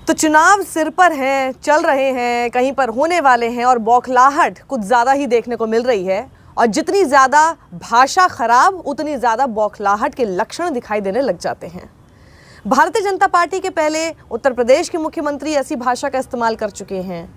तो चुनाव सिर पर हैं, चल रहे हैं, कहीं पर होने वाले हैं और बौखलाहट कुछ ज़्यादा ही देखने को मिल रही है। और जितनी ज़्यादा भाषा खराब उतनी ज़्यादा बौखलाहट के लक्षण दिखाई देने लग जाते हैं। भारतीय जनता पार्टी के पहले उत्तर प्रदेश के मुख्यमंत्री ऐसी भाषा का इस्तेमाल कर चुके हैं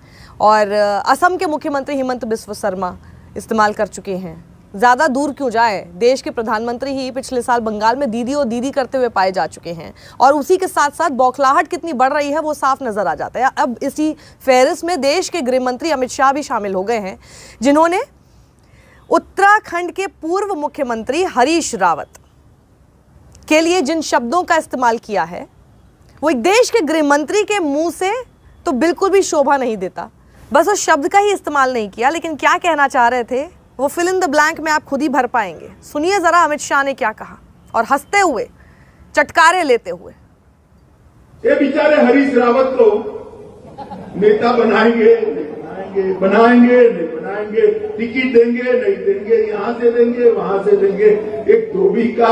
और असम के मुख्यमंत्री हिमंत बिस्वा शर्मा इस्तेमाल कर चुके हैं। ज़्यादा दूर क्यों जाए, देश के प्रधानमंत्री ही पिछले साल बंगाल में दीदी और दीदी करते हुए पाए जा चुके हैं और उसी के साथ साथ बौखलाहट कितनी बढ़ रही है वो साफ नज़र आ जाता है। अब इसी फेहरिस्त में देश के गृह मंत्री अमित शाह भी शामिल हो गए हैं, जिन्होंने उत्तराखंड के पूर्व मुख्यमंत्री हरीश रावत के लिए जिन शब्दों का इस्तेमाल किया है वो एक देश के गृह मंत्री के मुंह से तो बिल्कुल भी शोभा नहीं देता। बस उस शब्द का ही इस्तेमाल नहीं किया, लेकिन क्या कहना चाह रहे थे वो फिल इन द ब्लैंक में आप खुद ही भर पाएंगे। सुनिए जरा अमित शाह ने क्या कहा और हंसते हुए, चटकारे लेते हुए। ये बेचारे हरीश रावत को नेता बनाएंगे नहीं बनाएंगे, टिकट देंगे नहीं देंगे, यहां से देंगे वहां से देंगे। एक धोबी का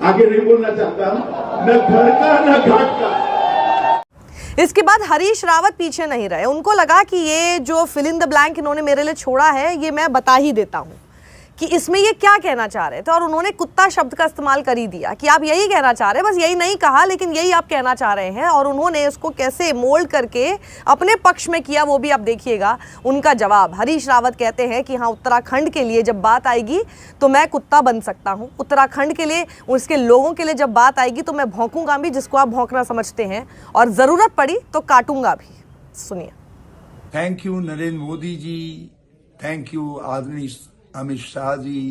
आगे नहीं बोलना चाहता, न घर का न घाट का। इसके बाद हरीश रावत पीछे नहीं रहे। उनको लगा कि ये जो फिल इन द ब्लैंक इन्होंने मेरे लिए छोड़ा है ये मैं बता ही देता हूँ कि इसमें ये क्या कहना चाह रहे थे, और उन्होंने कुत्ता शब्द का इस्तेमाल कर ही दिया कि आप यही कहना चाह रहे हैं। बस यही नहीं कहा, लेकिन यही आप कहना चाह रहे हैं। और उन्होंने इसको कैसे मोल्ड करके अपने पक्ष में किया वो भी आप देखिएगा। उनका जवाब, हरीश रावत कहते हैं कि हाँ, उत्तराखंड के लिए जब बात आएगी तो मैं कुत्ता बन सकता हूँ। उत्तराखंड के लिए, उसके लोगों के लिए जब बात आएगी तो मैं भौंकूंगा भी, जिसको आप भौंकना समझते हैं, और ज़रूरत पड़ी तो काटूंगा भी। सुनिए। Thank you Narendra Modi ji, thank you आदरणीय अमित शाह जी,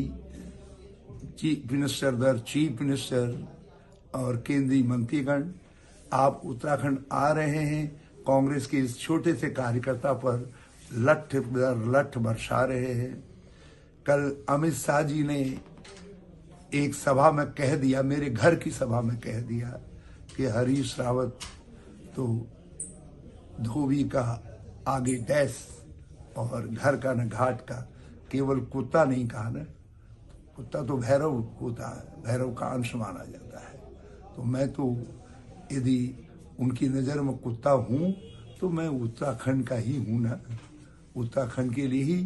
चीफ मिनिस्टर दर चीफ मिनिस्टर और केंद्रीय मंत्रीगण। आप उत्तराखंड आ रहे हैं, कांग्रेस के इस छोटे से कार्यकर्ता पर लठ दर लठ बरसा रहे हैं। कल अमित शाह जी ने एक सभा में कह दिया, मेरे घर की सभा में कह दिया कि हरीश रावत तो धोबी का आगे डैश और घर का न घाट का। केवल कुत्ता नहीं कहा ना, कुत्ता तो भैरव होता है, भैरव का अंश माना जाता है। तो मैं तो यदि उनकी नज़र में कुत्ता हूँ तो मैं उत्तराखंड का ही हूँ ना। उत्तराखंड के लिए ही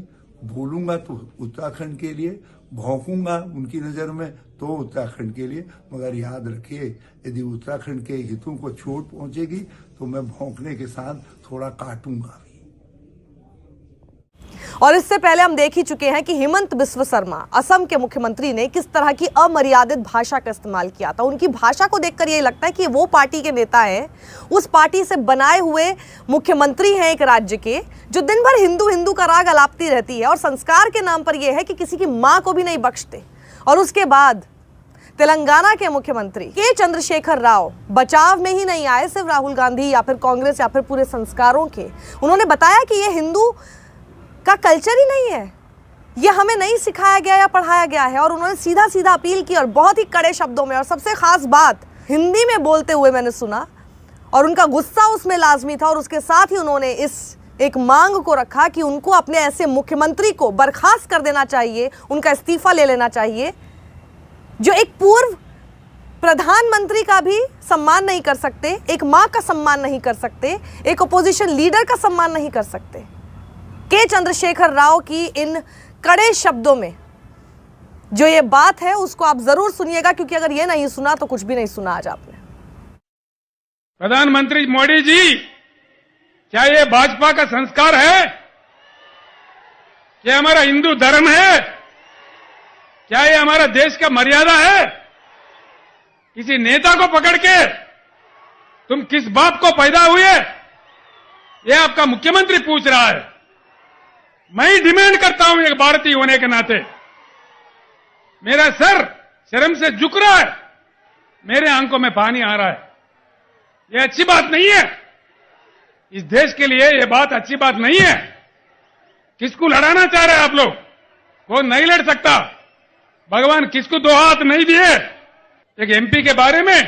बोलूँगा तो उत्तराखंड के लिए, भौंकूंगा उनकी नज़र में तो उत्तराखंड के लिए। मगर याद रखिए, यदि उत्तराखंड के हितों को चोट पहुँचेगी तो मैं भौंकने के साथ थोड़ा काटूंगा भी। और इससे पहले हम देख ही चुके हैं कि हिमंत बिस्वा शर्मा, असम के मुख्यमंत्री, ने किस तरह की अमर्यादित भाषा का इस्तेमाल किया था। उनकी भाषा को देखकर ये लगता है कि वो पार्टी के नेता हैं, उस पार्टी से बनाए हुए मुख्यमंत्री हैं एक राज्य के, जो दिन भर हिंदू हिंदू का राग अलापती रहती है और संस्कार के नाम पर यह है कि किसी की माँ को भी नहीं बख्शते। और उसके बाद तेलंगाना के मुख्यमंत्री के चंद्रशेखर राव बचाव में ही नहीं आए सिर्फ राहुल गांधी या फिर कांग्रेस या फिर पूरे संस्कारों के। उन्होंने बताया कि ये हिंदू का कल्चर ही नहीं है, ये हमें नहीं सिखाया गया या पढ़ाया गया है। और उन्होंने सीधा सीधा अपील की और बहुत ही कड़े शब्दों में, और सबसे खास बात हिंदी में बोलते हुए मैंने सुना, और उनका गुस्सा उसमें लाजमी था। और उसके साथ ही उन्होंने इस एक मांग को रखा कि उनको अपने ऐसे मुख्यमंत्री को बर्खास्त कर देना चाहिए, उनका इस्तीफा ले लेना चाहिए, जो एक पूर्व प्रधानमंत्री का भी सम्मान नहीं कर सकते, एक माँ का सम्मान नहीं कर सकते, एक अपोजिशन लीडर का सम्मान नहीं कर सकते। के चंद्रशेखर राव की इन कड़े शब्दों में जो ये बात है उसको आप जरूर सुनिएगा, क्योंकि अगर ये नहीं सुना तो कुछ भी नहीं सुना आज आपने। प्रधानमंत्री मोदी जी, क्या ये भाजपा का संस्कार है? क्या हमारा हिंदू धर्म है? क्या ये हमारा देश का मर्यादा है? किसी नेता को पकड़ के तुम किस बाप को पैदा हुए, ये आपका मुख्यमंत्री पूछ रहा है। मैं ही डिमांड करता हूं एक भारतीय होने के नाते, मेरा सर शर्म से झुक रहा है, मेरे आंखों में पानी आ रहा है। यह अच्छी बात नहीं है, इस देश के लिए यह बात अच्छी बात नहीं है। किसको लड़ाना चाह रहे हैं आप लोग? वो नहीं लड़ सकता। भगवान किसको दो हाथ नहीं दिए। एक एमपी के बारे में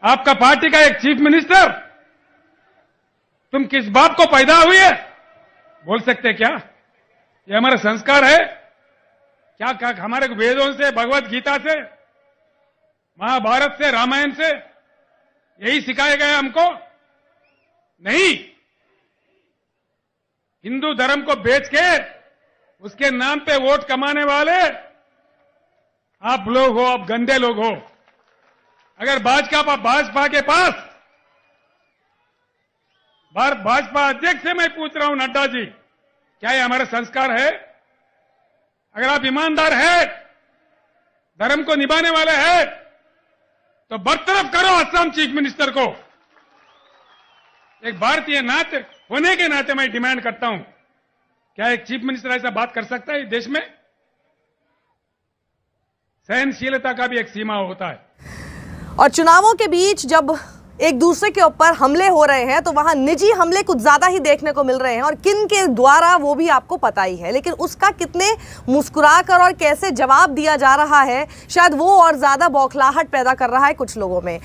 आपका पार्टी का एक चीफ मिनिस्टर, तुम किस बाप को पैदा हुए बोल सकते क्या? ये हमारा संस्कार है क्या? हमारे वेदों से, भगवत गीता से, महाभारत से, रामायण से यही सिखाया गया हमको। नहीं, हिंदू धर्म को बेच के उसके नाम पे वोट कमाने वाले आप लोग हो, आप गंदे लोग हो। अगर भाजपा के पास, भाजपा अध्यक्ष से मैं पूछ रहा हूं, नड्डा जी, क्या ये हमारा संस्कार है? अगर आप ईमानदार है, धर्म को निभाने वाले हैं, तो बरतरफ करो असम चीफ मिनिस्टर को। एक भारतीय नाते होने के नाते मैं डिमांड करता हूं, क्या एक चीफ मिनिस्टर ऐसा बात कर सकता है इस देश में? सहनशीलता का भी एक सीमा होता है। और चुनावों के बीच जब एक दूसरे के ऊपर हमले हो रहे हैं तो वहां निजी हमले कुछ ज्यादा ही देखने को मिल रहे हैं, और किन के द्वारा वो भी आपको पता ही है, लेकिन उसका कितने मुस्कुराकर और कैसे जवाब दिया जा रहा है, शायद वो और ज्यादा बौखलाहट पैदा कर रहा है कुछ लोगों में।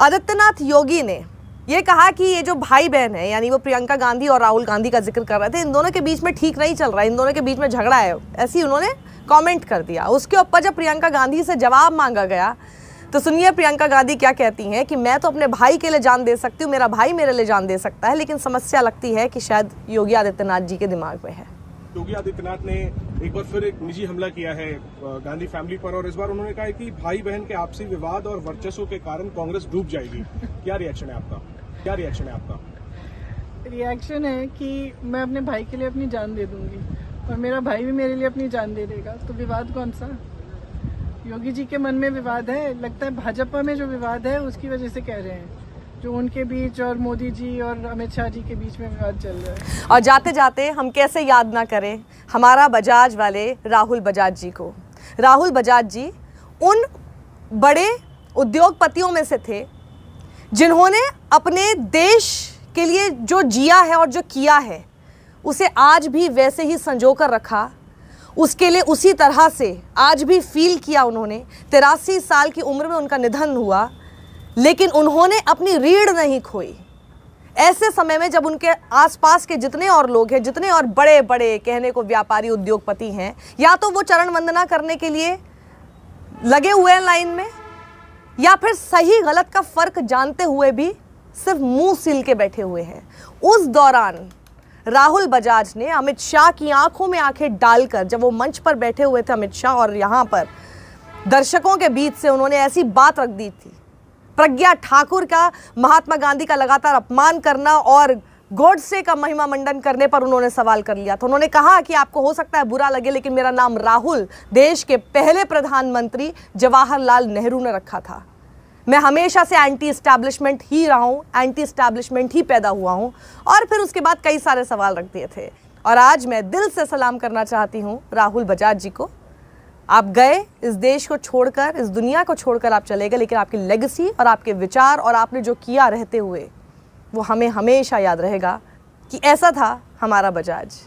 आदित्यनाथ योगी ने ये कहा कि ये जो भाई बहन है, यानी वो प्रियंका गांधी और राहुल गांधी का जिक्र कर रहे थे, इन दोनों के बीच में ठीक नहीं चल रहा है, इन दोनों के बीच में झगड़ा है, ऐसे ही उन्होंने कमेंट कर दिया। उसके ऊपर जब प्रियंका गांधी से जवाब मांगा गया तो सुनिए प्रियंका गांधी क्या कहती हैं कि मैं तो अपने भाई के लिए जान दे सकती हूँ, मेरा भाई मेरे लिए जान दे सकता है, लेकिन समस्या लगती है कि शायद योगी आदित्यनाथ जी के दिमाग में है। योगी आदित्यनाथ ने एक बार फिर एक निजी हमला किया है गांधी फैमिली पर, और इस बार उन्होंने कहा है कि भाई बहन के आपसी विवाद और वर्चस्व के कारण कांग्रेस डूब जाएगी। क्या रिएक्शन है आपका? रिएक्शन है कि मैं अपने भाई के लिए अपनी जान दे दूंगी और मेरा भाई भी मेरे लिए अपनी जान दे देगा, तो विवाद कौन सा? योगी जी के मन में विवाद है, लगता है भाजपा में जो विवाद है उसकी वजह से कह रहे हैं, जो उनके बीच और मोदी जी और अमित शाह जी के बीच में विवाद चल रहा है। और जाते जाते हम कैसे याद ना करें हमारा बजाज वाले राहुल बजाज जी को। राहुल बजाज जी उन बड़े उद्योगपतियों में से थे जिन्होंने अपने देश के लिए जो जिया है और जो किया है उसे आज भी वैसे ही संजो कर रखा, उसके लिए उसी तरह से आज भी फील किया उन्होंने। 83 साल की उम्र में उनका निधन हुआ, लेकिन उन्होंने अपनी रीढ़ नहीं खोई। ऐसे समय में जब उनके आसपास के जितने और लोग हैं, जितने और बड़े बड़े कहने को व्यापारी उद्योगपति हैं, या तो वो चरण वंदना करने के लिए लगे हुए हैं लाइन में, या फिर सही गलत का फर्क जानते हुए भी सिर्फ मुंह सील के बैठे हुए हैं। उस दौरान राहुल बजाज ने अमित शाह की आंखों में आंखें डालकर, जब वो मंच पर बैठे हुए थे अमित शाह और यहाँ पर दर्शकों के बीच से उन्होंने ऐसी बात रख दी थी, प्रज्ञा ठाकुर का, महात्मा गांधी का लगातार अपमान करना और गॉडसे का महिमा मंडन करने पर उन्होंने सवाल कर लिया। तो उन्होंने कहा कि आपको हो सकता है बुरा लगे, लेकिन मेरा नाम राहुल देश के पहले प्रधानमंत्री जवाहरलाल नेहरू ने रखा था। मैं हमेशा से एंटी एस्टैब्लिशमेंट ही रहा हूँ, एंटी एस्टैब्लिशमेंट ही पैदा हुआ हूँ। और फिर उसके बाद कई सारे सवाल रख दिए थे। और आज मैं दिल से सलाम करना चाहती हूँ राहुल बजाज जी को। आप गए, इस देश को छोड़कर, इस दुनिया को छोड़कर आप चले गए, लेकिन आपकी लेगेसी और आपके विचार और आपने जो किया रहते हुए वो हमें हमेशा याद रहेगा कि ऐसा था हमारा बजाज।